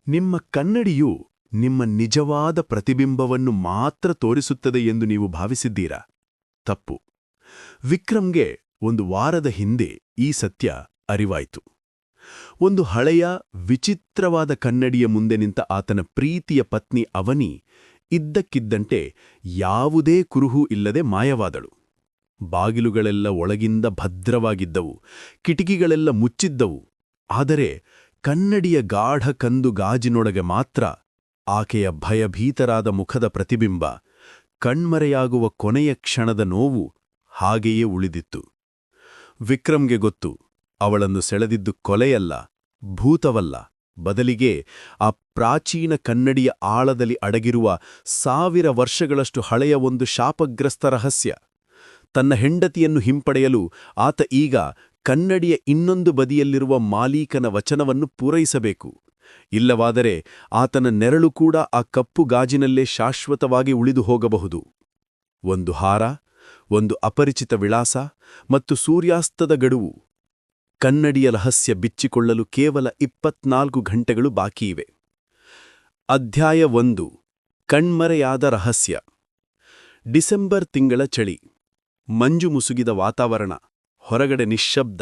ನಿಮ್ಮ ಕನ್ನಡಿಯು ನಿಮ್ಮ ನಿಜವಾದ ಪ್ರತಿಬಿಂಬವನ್ನು ಮಾತ್ರ ತೋರಿಸುತ್ತದೆ ಎಂದು ನೀವು ಭಾವಿಸಿದ್ದೀರಾ? ತಪ್ಪು. ವಿಕ್ರಮ್ಗೆ ಒಂದು ವಾರದ ಹಿಂದೆ ಈ ಸತ್ಯ ಅರಿವಾಯಿತು. ಒಂದು ಹಳೆಯ ವಿಚಿತ್ರವಾದ ಕನ್ನಡಿಯ ಮುಂದೆ ನಿಂತ ಆತನ ಪ್ರೀತಿಯ ಪತ್ನಿ ಅವನಿ ಇದ್ದಕ್ಕಿದ್ದಂತೆ ಯಾವುದೇ ಕುರುಹೂ ಇಲ್ಲದೆ ಮಾಯವಾದಳು. ಬಾಗಿಲುಗಳೆಲ್ಲ ಒಳಗಿಂದ ಭದ್ರವಾಗಿದ್ದವು, ಕಿಟಕಿಗಳೆಲ್ಲ ಮುಚ್ಚಿದ್ದವು. ಆದರೆ ಕನ್ನಡಿಯ ಗಾಢ ಕಂದು ಗಾಜಿನೊಳಗೆ ಮಾತ್ರ ಆಕೆಯ ಭಯಭೀತರಾದ ಮುಖದ ಪ್ರತಿಬಿಂಬ, ಕಣ್ಮರೆಯಾಗುವ ಕೊನೆಯ ಕ್ಷಣದ ನೋವು ಹಾಗೆಯೇ ಉಳಿದಿತ್ತು. ವಿಕ್ರಮ್ಗೆ ಗೊತ್ತು, ಅವಳನ್ನು ಸೆಳೆದಿದ್ದು ಕೊಲೆಯಲ್ಲ, ಭೂತವಲ್ಲ, ಬದಲಿಗೆ ಆ ಪ್ರಾಚೀನ ಕನ್ನಡಿಯ ಆಳದಲ್ಲಿ ಅಡಗಿರುವ 1000 ವರ್ಷಗಳಷ್ಟು ಹಳೆಯ ಒಂದು ಶಾಪಗ್ರಸ್ತ ರಹಸ್ಯ. ತನ್ನ ಹೆಂಡತಿಯನ್ನು ಹಿಂಪಡೆಯಲು ಆತ ಈಗ ಕನ್ನಡಿಯ ಇನ್ನೊಂದು ಬದಿಯಲ್ಲಿರುವ ಮಾಲೀಕನ ವಚನವನ್ನು ಪೂರೈಸಬೇಕು. ಇಲ್ಲವಾದರೆ ಆತನ ನೆರಳು ಕೂಡ ಆ ಕಪ್ಪು ಗಾಜಿನಲ್ಲೇ ಶಾಶ್ವತವಾಗಿ ಉಳಿದು ಹೋಗಬಹುದು. ಒಂದು ಹಾರ, ಒಂದು ಅಪರಿಚಿತ ವಿಳಾಸ ಮತ್ತು ಸೂರ್ಯಾಸ್ತದ ಗಡುವು. ಕನ್ನಡಿಯ ರಹಸ್ಯ ಬಿಚ್ಚಿಕೊಳ್ಳಲು ಕೇವಲ 24 ಗಂಟೆಗಳು ಬಾಕಿಯಿವೆ. ಅಧ್ಯಾಯ 1. ಕಣ್ಮರೆಯಾದ ರಹಸ್ಯ. ಡಿಸೆಂಬರ್ ತಿಂಗಳ ಚಳಿ. ಮಂಜು ಮುಸುಗಿದ ವಾತಾವರಣ. ಹೊರಗಡೆ ನಿಶ್ಶಬ್ದ.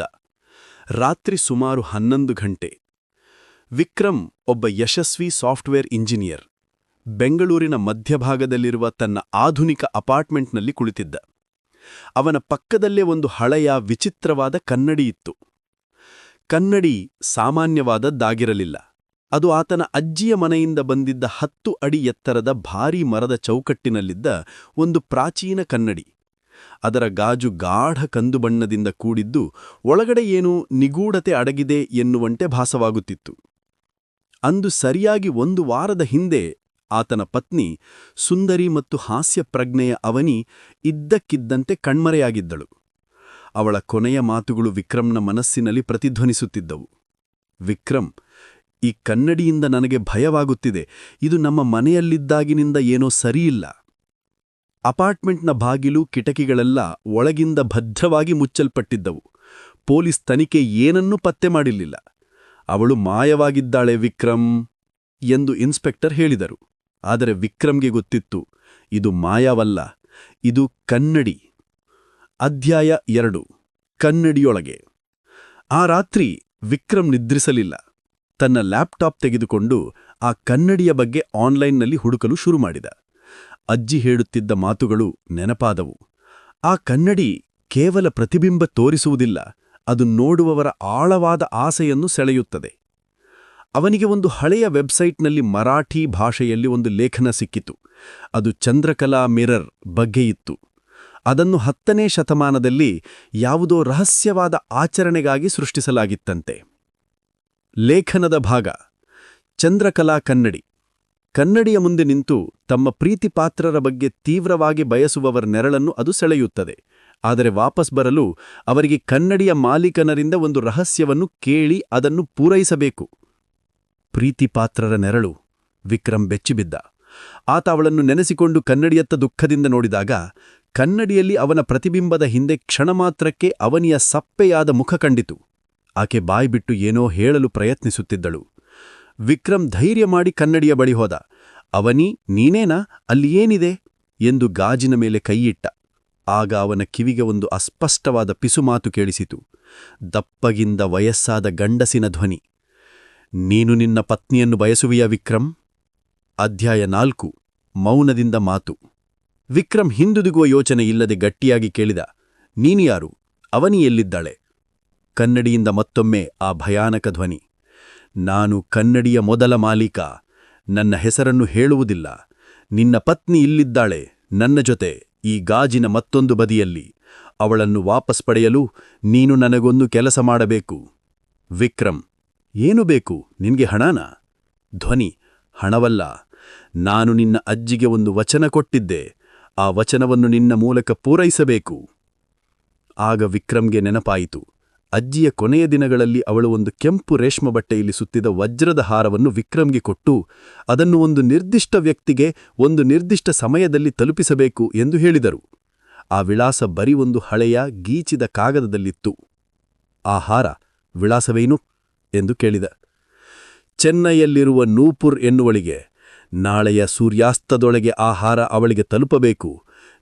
ರಾತ್ರಿ ಸುಮಾರು 11 ಗಂಟೆ. ವಿಕ್ರಮ್ ಒಬ್ಬ ಯಶಸ್ವಿ ಸಾಫ್ಟ್ವೇರ್ ಇಂಜಿನಿಯರ್. ಬೆಂಗಳೂರಿನ ಮಧ್ಯಭಾಗದಲ್ಲಿರುವ ತನ್ನ ಆಧುನಿಕ ಅಪಾರ್ಟ್ಮೆಂಟ್ನಲ್ಲಿ ಕುಳಿತಿದ್ದ. ಅವನ ಪಕ್ಕದಲ್ಲೇ ಒಂದು ಹಳೆಯ ವಿಚಿತ್ರವಾದ ಕನ್ನಡಿ ಇತ್ತು. ಕನ್ನಡಿ ಸಾಮಾನ್ಯವಾದದ್ದಾಗಿರಲಿಲ್ಲ. ಅದು ಆತನ ಅಜ್ಜಿಯ ಮನೆಯಿಂದ ಬಂದಿದ್ದ 10 ಅಡಿ ಎತ್ತರದ ಭಾರೀ ಮರದ ಚೌಕಟ್ಟಿನಲ್ಲಿದ್ದ ಒಂದು ಪ್ರಾಚೀನ ಕನ್ನಡಿ. ಅದರ ಗಾಜು ಗಾಢ ಕಂದು ಬಣ್ಣದಿಂದ ಕೂಡಿದ್ದು ಒಳಗಡೆ ಏನೂ ನಿಗೂಢತೆ ಅಡಗಿದೆ ಎನ್ನುವಂತೆ ಭಾಸವಾಗುತ್ತಿತ್ತು. ಅಂದು ಸರಿಯಾಗಿ 1 ವಾರದ ಹಿಂದೆ ಆತನ ಪತ್ನಿ, ಸುಂದರಿ ಮತ್ತು ಹಾಸ್ಯಪ್ರಜ್ಞೆಯ ಅವನಿ ಇದ್ದಕ್ಕಿದ್ದಂತೆ ಕಣ್ಮರೆಯಾಗಿದ್ದಳು. ಅವಳ ಕೊನೆಯ ಮಾತುಗಳು ವಿಕ್ರಮ್ನ ಮನಸ್ಸಿನಲ್ಲಿ ಪ್ರತಿಧ್ವನಿಸುತ್ತಿದ್ದವು. ವಿಕ್ರಮ್, ಈ ಕನ್ನಡಿಯಿಂದ ನನಗೆ ಭಯವಾಗುತ್ತಿದೆ. ಇದು ನಮ್ಮ ಮನೆಯಲ್ಲಿದ್ದಾಗಿನಿಂದ ಏನೋ ಸರಿಯಿಲ್ಲ. ಅಪಾರ್ಟ್ಮೆಂಟ್ನ ಬಾಗಿಲು, ಕಿಟಕಿಗಳೆಲ್ಲ ಒಳಗಿಂದ ಭದ್ರವಾಗಿ ಮುಚ್ಚಲ್ಪಟ್ಟಿದ್ದವು. ಪೊಲೀಸ್ ತನಿಖೆ ಏನನ್ನೂ ಪತ್ತೆ ಮಾಡಿರಲಿಲ್ಲ. ಅವಳು ಮಾಯವಾಗಿದ್ದಾಳೆ ವಿಕ್ರಮ್ ಎಂದು ಇನ್ಸ್ಪೆಕ್ಟರ್ ಹೇಳಿದರು. ಆದರೆ ವಿಕ್ರಮ್ಗೆ ಗೊತ್ತಿತ್ತು, ಇದು ಮಾಯವಲ್ಲ, ಇದು ಕನ್ನಡಿ. ಅಧ್ಯಾಯ 2. ಕನ್ನಡಿಯೊಳಗೆ. ಆ ರಾತ್ರಿ ವಿಕ್ರಮ್ ನಿದ್ರಿಸಲಿಲ್ಲ. ತನ್ನ ಲ್ಯಾಪ್ಟಾಪ್ ತೆಗೆದುಕೊಂಡು ಆ ಕನ್ನಡಿಯ ಬಗ್ಗೆ ಆನ್ಲೈನ್ನಲ್ಲಿ ಹುಡುಕಲು ಶುರು ಮಾಡಿದ. ಅಜ್ಜಿ ಹೇಳುತ್ತಿದ್ದ ಮಾತುಗಳು ನೆನಪಾದವು. ಆ ಕನ್ನಡಿ ಕೇವಲ ಪ್ರತಿಬಿಂಬ ತೋರಿಸುವುದಿಲ್ಲ, ಅದು ನೋಡುವವರ ಆಳವಾದ ಆಸೆಯನ್ನು ಸೆಳೆಯುತ್ತದೆ. ಅವನಿಗೆ ಒಂದು ಹಳೆಯ ವೆಬ್ಸೈಟ್ನಲ್ಲಿ ಮರಾಠಿ ಭಾಷೆಯಲ್ಲಿ ಒಂದು ಲೇಖನ ಸಿಕ್ಕಿತು. ಅದು ಚಂದ್ರಕಲಾ ಮಿರರ್ ಬಗ್ಗೆ ಇತ್ತು. ಅದನ್ನು 10ನೇ ಶತಮಾನದಲ್ಲಿ ಯಾವುದೋ ರಹಸ್ಯವಾದ ಆಚರಣೆಗಾಗಿ ಸೃಷ್ಟಿಸಲಾಗಿತ್ತಂತೆ. ಲೇಖನದ ಭಾಗ: ಚಂದ್ರಕಲಾ ಕನ್ನಡಿ. ಕನ್ನಡಿಯ ಮುಂದೆ ನಿಂತು ತಮ್ಮ ಪ್ರೀತಿಪಾತ್ರರ ಬಗ್ಗೆ ತೀವ್ರವಾಗಿ ಬಯಸುವವರ ನೆರಳನ್ನು ಅದು ಸೆಳೆಯುತ್ತದೆ. ಆದರೆ ವಾಪಸ್ ಬರಲು ಅವರಿಗೆ ಕನ್ನಡಿಯ ಮಾಲೀಕನರಿಂದ ಒಂದು ರಹಸ್ಯವನ್ನು ಕೇಳಿ ಅದನ್ನು ಪೂರೈಸಬೇಕು. ಪ್ರೀತಿಪಾತ್ರರ ನೆರಳು. ವಿಕ್ರಮ್ ಬೆಚ್ಚಿಬಿದ್ದ. ಆತ ಅವಳನ್ನು ನೆನೆಸಿಕೊಂಡು ಕನ್ನಡಿಯತ್ತ ದುಃಖದಿಂದ ನೋಡಿದಾಗ ಕನ್ನಡಿಯಲ್ಲಿ ಅವನ ಪ್ರತಿಬಿಂಬದ ಹಿಂದೆ ಕ್ಷಣಮಾತ್ರಕ್ಕೆ ಅವನಿಯ ಸಪ್ಪೆಯಾದ ಮುಖ ಕಂಡಿತು. ಆಕೆ ಬಾಯ್ಬಿಟ್ಟು ಏನೋ ಹೇಳಲು ಪ್ರಯತ್ನಿಸುತ್ತಿದ್ದಳು. ವಿಕ್ರಮ್ ಧೈರ್ಯ ಮಾಡಿ ಕನ್ನಡಿಯ ಬಳಿ ಹೋದ. ಅವನಿ, ನೀನೇನಾ? ಅಲ್ಲಿ ಏನಿದೆ ಎಂದು ಗಾಜಿನ ಮೇಲೆ ಕೈಯಿಟ್ಟ. ಆಗ ಅವನ ಕಿವಿಗೆ ಒಂದು ಅಸ್ಪಷ್ಟವಾದ ಪಿಸುಮಾತು ಕೇಳಿಸಿತು. ದಪ್ಪಗಿಂದ ವಯಸ್ಸಾದ ಗಂಡಸಿನ ಧ್ವನಿ. ನೀನು ನಿನ್ನ ಪತ್ನಿಯನ್ನು ಬಯಸುವಿಯಾ ವಿಕ್ರಮ್? ಅಧ್ಯಾಯ 4. ಮೌನದಿಂದ ಮಾತು. ವಿಕ್ರಮ್ ಹಿಂದುದಿಗುವ ಯೋಚನೆ ಇಲ್ಲದೆ ಗಟ್ಟಿಯಾಗಿ ಕೇಳಿದ, ನೀನು ಯಾರು? ಅವನಿ ಎಲ್ಲಿದ್ದಾಳೆ? ಕನ್ನಡಿಯಿಂದ ಮತ್ತೊಮ್ಮೆ ಆ ಭಯಾನಕ ಧ್ವನಿ. ನಾನು ಕನ್ನಡಿಯ ಮೊದಲ ಮಾಲೀಕ. ನನ್ನ ಹೆಸರನ್ನು ಹೇಳುವುದಿಲ್ಲ. ನಿನ್ನ ಪತ್ನಿ ಇಲ್ಲಿದ್ದಾಳೆ, ನನ್ನ ಜೊತೆ, ಈ ಗಾಜಿನ ಮತ್ತೊಂದು ಬದಿಯಲ್ಲಿ. ಅವಳನ್ನು ವಾಪಸ್ ಪಡೆಯಲು ನೀನು ನನಗೊಂದು ಕೆಲಸ ಮಾಡಬೇಕು. ವಿಕ್ರಮ್, ಏನು ಬೇಕು? ನಿನ್ಗೆ ಹಣನಾ? ಧ್ವನಿ, ಹಣವಲ್ಲ. ನಾನು ನಿನ್ನ ಅಜ್ಜಿಗೆ ಒಂದು ವಚನ ಕೊಟ್ಟಿದ್ದೆ. ಆ ವಚನವನ್ನು ನಿನ್ನ ಮೂಲಕ ಪೂರೈಸಬೇಕು. ಆಗ ವಿಕ್ರಮ್ಗೆ ನೆನಪಾಯಿತು. ಅಜ್ಜಿಯ ಕೊನೆಯ ದಿನಗಳಲ್ಲಿ ಅವಳು ಒಂದು ಕೆಂಪು ರೇಷ್ಮೆ ಬಟ್ಟೆಯಲ್ಲಿ ಸುತ್ತಿದ ವಜ್ರದ ಹಾರವನ್ನು ವಿಕ್ರಮ್ಗೆ ಕೊಟ್ಟು ಅದನ್ನು ಒಂದು ನಿರ್ದಿಷ್ಟ ವ್ಯಕ್ತಿಗೆ ಒಂದು ನಿರ್ದಿಷ್ಟ ಸಮಯದಲ್ಲಿ ತಲುಪಿಸಬೇಕು ಎಂದು ಹೇಳಿದರು. ಆ ವಿಳಾಸ ಬರೀ ಒಂದು ಹಳೆಯ ಗೀಚಿದ ಕಾಗದದಲ್ಲಿತ್ತು. ಆ ಹಾರ ವಿಳಾಸವೇನು ಎಂದು ಕೇಳಿದ. ಚೆನ್ನೈಯಲ್ಲಿರುವ ನೂಪುರ್ ಎನ್ನುವಳಿಗೆ ನಾಳೆಯ ಸೂರ್ಯಾಸ್ತದೊಳಗೆ ಆಹಾರ ಅವಳಿಗೆ ತಲುಪಬೇಕು.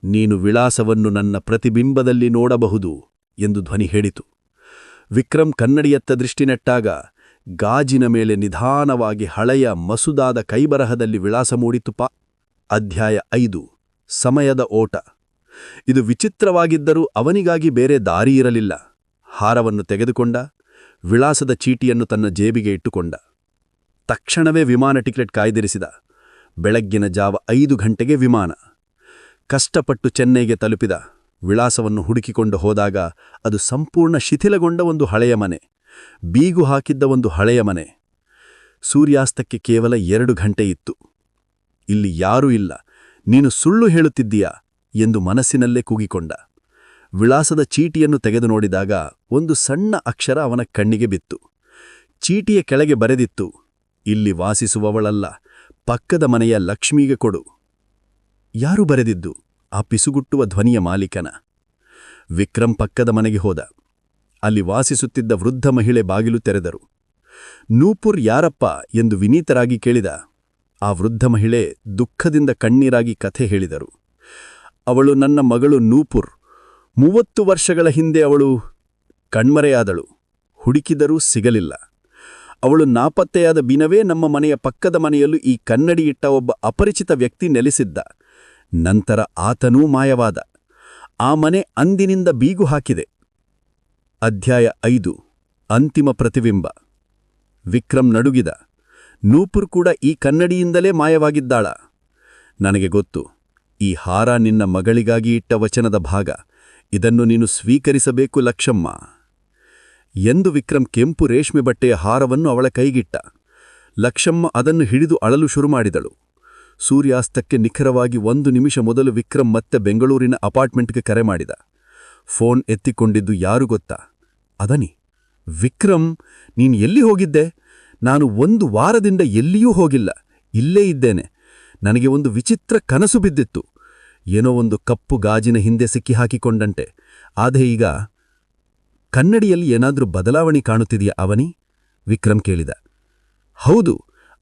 ನೀನು ವಿಳಾಸವನ್ನು ನನ್ನ ಪ್ರತಿಬಿಂಬದಲ್ಲಿ ನೋಡಬಹುದು ಎಂದು ಧ್ವನಿ ಹೇಳಿತು. ವಿಕ್ರಮ್ ಕನ್ನಡಿಯತ್ತ ದೃಷ್ಟಿ ನೆಟ್ಟಾಗ ಗಾಜಿನ ಮೇಲೆ ನಿಧಾನವಾಗಿ ಹಳೆಯ ಮಸುದಾದ ಕೈಬರಹದಲ್ಲಿ ವಿಳಾಸ ಮೂಡಿತುಪ. ಅಧ್ಯಾಯ 5 ಸಮಯದ ಓಟ. ಇದು ವಿಚಿತ್ರವಾಗಿದ್ದರೂ ಅವನಿಗಾಗಿ ಬೇರೆ ದಾರಿಯಿರಲಿಲ್ಲ. ಹಾರವನ್ನು ತೆಗೆದುಕೊಂಡ, ವಿಳಾಸದ ಚೀಟಿಯನ್ನು ತನ್ನ ಜೇಬಿಗೆ ಇಟ್ಟುಕೊಂಡ. ತಕ್ಷಣವೇ ವಿಮಾನ ಟಿಕೆಟ್ ಕಾಯ್ದಿರಿಸಿದ. ಬೆಳಗ್ಗಿನ ಜಾವ 5 ಗಂಟೆಗೆ ವಿಮಾನ. ಕಷ್ಟಪಟ್ಟು ಚೆನ್ನೈಗೆ ತಲುಪಿದ. ವಿಳಾಸವನ್ನು ಹುಡುಕಿಕೊಂಡು ಹೋದಾಗ ಅದು ಸಂಪೂರ್ಣ ಶಿಥಿಲಗೊಂಡ ಒಂದು ಹಳೆಯ ಮನೆ, ಬೀಗು ಹಾಕಿದ್ದ ಒಂದು ಹಳೆಯ ಮನೆ. ಸೂರ್ಯಾಸ್ತಕ್ಕೆ ಕೇವಲ 2 ಗಂಟೆ ಇತ್ತು. ಇಲ್ಲಿ ಯಾರೂ ಇಲ್ಲ, ನೀನು ಸುಳ್ಳು ಹೇಳುತ್ತಿದ್ದೀಯಾ ಎಂದು ಮನಸ್ಸಿನಲ್ಲೇ ಕೂಗಿಕೊಂಡ. ವಿಳಾಸದ ಚೀಟಿಯನ್ನು ತೆಗೆದು ನೋಡಿದಾಗ ಒಂದು ಸಣ್ಣ ಅಕ್ಷರ ಅವನ ಕಣ್ಣಿಗೆ ಬಿತ್ತು. ಚೀಟಿಯ ಕೆಳಗೆ ಬರೆದಿತ್ತು, ಇಲ್ಲಿ ವಾಸಿಸುವವಳಲ್ಲ, ಪಕ್ಕದ ಮನೆಯ ಲಕ್ಷ್ಮಿಗೆ ಕೊಡು. ಯಾರು ಬರೆದಿದ್ದು? ಆ ಪಿಸುಗುಟ್ಟುವ ಧ್ವನಿಯ ಮಾಲೀಕನ. ವಿಕ್ರಮ್ ಪಕ್ಕದ ಮನೆಗೆ ಹೋದ. ಅಲ್ಲಿ ವಾಸಿಸುತ್ತಿದ್ದ ವೃದ್ಧ ಮಹಿಳೆ ಬಾಗಿಲು ತೆರೆದರು. ನೂಪುರ್ ಯಾರಪ್ಪ ಎಂದು ವಿನೀತರಾಗಿ ಕೇಳಿದ. ಆ ವೃದ್ಧ ಮಹಿಳೆ ದುಃಖದಿಂದ ಕಣ್ಣೀರಾಗಿ ಕಥೆ ಹೇಳಿದರು. ಅವಳು ನನ್ನ ಮಗಳು ನೂಪುರ್. 30 ವರ್ಷಗಳ ಹಿಂದೆ ಅವಳು ಕಣ್ಮರೆಯಾದಳು. ಹುಡುಕಿದರೂ ಸಿಗಲಿಲ್ಲ. ಅವಳು ನಾಪತ್ತೆಯಾದ ದಿನವೇ ನಮ್ಮ ಮನೆಯ ಪಕ್ಕದ ಮನೆಯಲ್ಲೂ ಈ ಕನ್ನಡಿ ಇಟ್ಟ ಒಬ್ಬ ಅಪರಿಚಿತ ವ್ಯಕ್ತಿ ನೆಲೆಸಿದ್ದ. ನಂತರ ಆತನೂ ಮಾಯವಾದ. ಆ ಮನೆ ಅಂದಿನಿಂದ ಬೀಗು ಹಾಕಿದೆ. ಅಧ್ಯಾಯ 5 ಅಂತಿಮ ಪ್ರತಿಬಿಂಬ. ವಿಕ್ರಮ್ ನಡುಗಿದ. ನೂಪುರ್ ಕೂಡ ಈ ಕನ್ನಡಿಯಿಂದಲೇ ಮಾಯವಾಗಿದ್ದಾಳ. ನನಗೆ ಗೊತ್ತು, ಈ ಹಾರ ನಿನ್ನ ಮಗಳಿಗಾಗಿ ಇಟ್ಟ ವಚನದ ಭಾಗ. ಇದನ್ನು ನೀನು ಸ್ವೀಕರಿಸಬೇಕು ಲಕ್ಷಮ್ಮ ಎಂದು ವಿಕ್ರಮ್ ಕೆಂಪು ರೇಷ್ಮೆ ಬಟ್ಟೆಯ ಹಾರವನ್ನು ಅವಳ ಕೈಗಿಟ್ಟ. ಲಕ್ಷಮ್ಮ ಅದನ್ನು ಹಿಡಿದು ಅಳಲು ಶುರುಮಾಡಿದಳು. ಸೂರ್ಯಾಸ್ತಕ್ಕೆ ನಿಖರವಾಗಿ 1 ನಿಮಿಷ ಮೊದಲು ವಿಕ್ರಮ್ ಮತ್ತೆ ಬೆಂಗಳೂರಿನ ಅಪಾರ್ಟ್ಮೆಂಟ್ಗೆ ಕರೆ ಮಾಡಿದ. ಫೋನ್ ಎತ್ತಿಕೊಂಡಿದ್ದು ಯಾರು ಗೊತ್ತಾ? ಅದನಿ. ವಿಕ್ರಮ್, ನೀನು ಎಲ್ಲಿ ಹೋಗಿದ್ದೆ? ನಾನು 1 ವಾರದಿಂದ ಎಲ್ಲಿಯೂ ಹೋಗಿಲ್ಲ, ಇಲ್ಲೇ ಇದ್ದೇನೆ. ನನಗೆ ಒಂದು ವಿಚಿತ್ರ ಕನಸು ಬಿದ್ದಿತ್ತು. ಏನೋ ಒಂದು ಕಪ್ಪು ಗಾಜಿನ ಹಿಂದೆ ಸಿಕ್ಕಿಹಾಕಿಕೊಂಡಂತೆ. ಆದರೆ ಈಗ ಕನ್ನಡಿಯಲ್ಲಿ ಏನಾದ್ರೂ ಬದಲಾವಣೆ ಕಾಣುತ್ತಿದೆಯಾ ಅವನಿ? ವಿಕ್ರಮ್ ಕೇಳಿದ. ಹೌದು,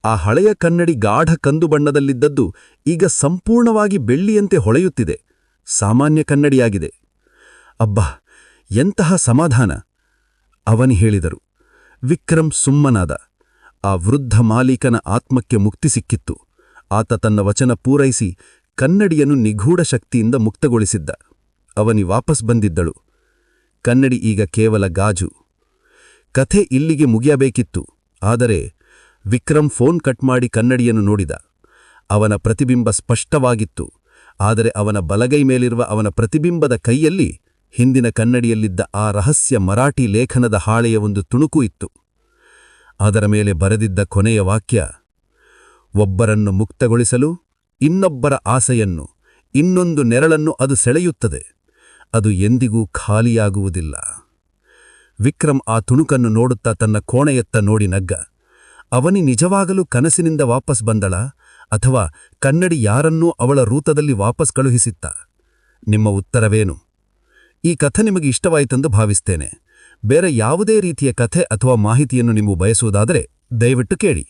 ಆ ಹಳೆಯ ಕನ್ನಡಿ ಗಾಢ ಕಂದು ಬಣ್ಣದಲ್ಲಿದ್ದದ್ದು ಈಗ ಸಂಪೂರ್ಣವಾಗಿ ಬೆಳ್ಳಿಯಂತೆ ಹೊಳೆಯುತ್ತಿದೆ. ಸಾಮಾನ್ಯ ಕನ್ನಡಿಯಾಗಿದೆ. ಅಬ್ಬಾ, ಎಂತಹ ಸಮಾಧಾನ! ಅವನಿ ಹೇಳಿದರು. ವಿಕ್ರಮ್ ಸುಮ್ಮನಾದ. ಆ ವೃದ್ಧ ಮಾಲೀಕನ ಆತ್ಮಕ್ಕೆ ಮುಕ್ತಿ ಸಿಕ್ಕಿತ್ತು. ಆತ ತನ್ನ ವಚನ ಪೂರೈಸಿ ಕನ್ನಡಿಯನ್ನು ನಿಗೂಢ ಶಕ್ತಿಯಿಂದ ಮುಕ್ತಗೊಳಿಸಿದ್ದ. ಅವನಿ ವಾಪಸ್ ಬಂದಿದ್ದಳು. ಕನ್ನಡಿ ಈಗ ಕೇವಲ ಗಾಜು. ಕಥೆ ಇಲ್ಲಿಗೆ ಮುಗಿಯಬೇಕಿತ್ತು. ಆದರೆ ವಿಕ್ರಮ್ ಫೋನ್ ಕಟ್ ಮಾಡಿ ಕನ್ನಡಿಯನ್ನು ನೋಡಿದ. ಅವನ ಪ್ರತಿಬಿಂಬ ಸ್ಪಷ್ಟವಾಗಿತ್ತು. ಆದರೆ ಅವನ ಬಲಗೈ ಮೇಲಿರುವ ಅವನ ಪ್ರತಿಬಿಂಬದ ಕೈಯಲ್ಲಿ ಹಿಂದಿನ ಕನ್ನಡಿಯಲ್ಲಿದ್ದ ಆ ರಹಸ್ಯ ಮರಾಠಿ ಲೇಖನದ ಹಾಳೆಯ ಒಂದು ತುಣುಕು ಇತ್ತು. ಅದರ ಮೇಲೆ ಬರೆದಿದ್ದ ಕೊನೆಯ ವಾಕ್ಯ, ಒಬ್ಬರನ್ನು ಮುಕ್ತಗೊಳಿಸಲು ಇನ್ನೊಬ್ಬರ ಆಸೆಯನ್ನು, ಇನ್ನೊಂದು ನೆರಳನ್ನು ಅದು ಸೆಳೆಯುತ್ತದೆ. ಅದು ಎಂದಿಗೂ ಖಾಲಿಯಾಗುವುದಿಲ್ಲ. ವಿಕ್ರಮ್ ಆ ತುಣುಕನ್ನು ನೋಡುತ್ತಾ ತನ್ನ ಕೋಣೆಯತ್ತ ನೋಡಿ ನಗ್ಗ. ಅವನಿ ನಿಜವಾಗಲೂ ಕನಸಿನಿಂದ ವಾಪಸ್ ಬಂದಳ, ಅಥವಾ ಕನ್ನಡಿ ಯಾರನ್ನೂ ಅವಳ ರೂಪದಲ್ಲಿ ವಾಪಸ್ ಕಳುಹಿಸಿತ್ತ? ನಿಮ್ಮ ಉತ್ತರವೇನು? ಈ ಕಥೆ ನಿಮಗೆ ಇಷ್ಟವಾಯಿತೆಂದು ಭಾವಿಸ್ತೇನೆ. ಬೇರೆ ಯಾವುದೇ ರೀತಿಯ ಕಥೆ ಅಥವಾ ಮಾಹಿತಿಯನ್ನು ನೀವು ಬಯಸುವುದಾದರೆ ದಯವಿಟ್ಟು ಕೇಳಿ.